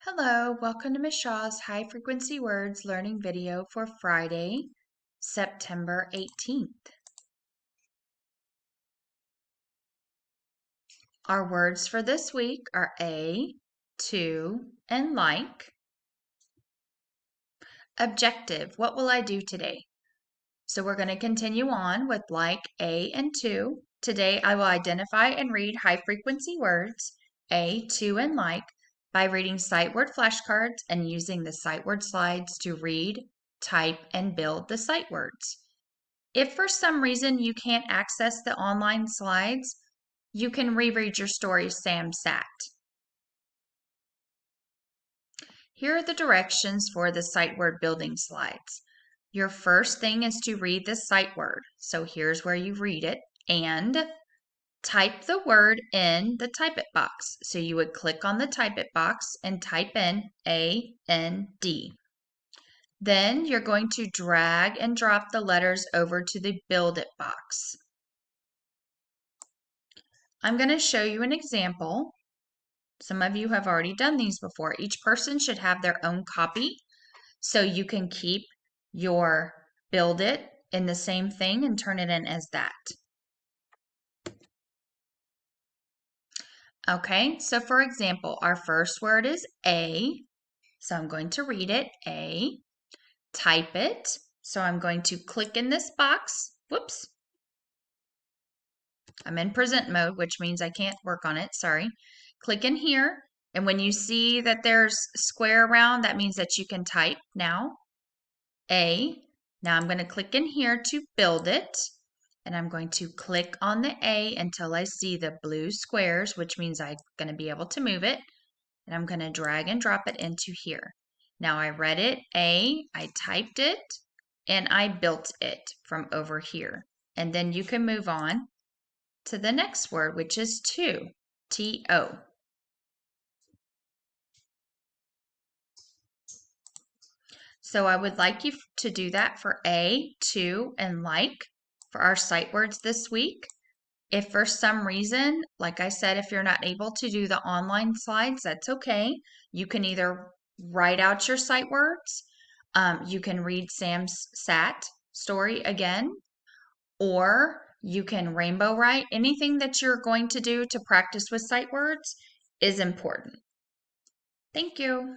Hello, welcome to Ms. Shaw's High Frequency Words Learning video for Friday, September 18th. Our words for this week are a, to, and like. Objective, what will I do today? So we're going to continue on with like, a, and to. Today I will identify and read high frequency words, a, to, and like, by reading sight word flashcards and using the sight word slides to read, type, and build the sight words. If for some reason you can't access the online slides, you can reread your story Sam Sat. Here are the directions for the sight word building slides. Your first thing is to read the sight word. So here's where you read it and type the word in the type it box. So you would click on the type it box and type in A-N-D. Then you're going to drag and drop the letters over to the build it box. I'm going to show you an example. Some of you have already done these before. Each person should have their own copy, so you can keep your build it in the same thing and turn it in as that. Okay, so for example, our first word is A, so I'm going to read it, A. Type it, so I'm going to click in this box. Whoops. I'm in present mode, which means I can't work on it, sorry. Click in here, and when you see that there's square around, that means that you can type now. A. Now I'm going to click in here to build it, and I'm going to click on the A until I see the blue squares, which means I'm going to be able to move it, and I'm going to drag and drop it into here. Now I read it, A, I typed it, and I built it from over here. And then you can move on to the next word, which is to, T-O. So I would like you to do that for A, to, and like for our sight words this week. If for some reason, like I said, if you're not able to do the online slides, that's okay. You can either write out your sight words, you can read Sam's Sat story again, or you can rainbow write. Anything that you're going to do to practice with sight words is important. Thank you.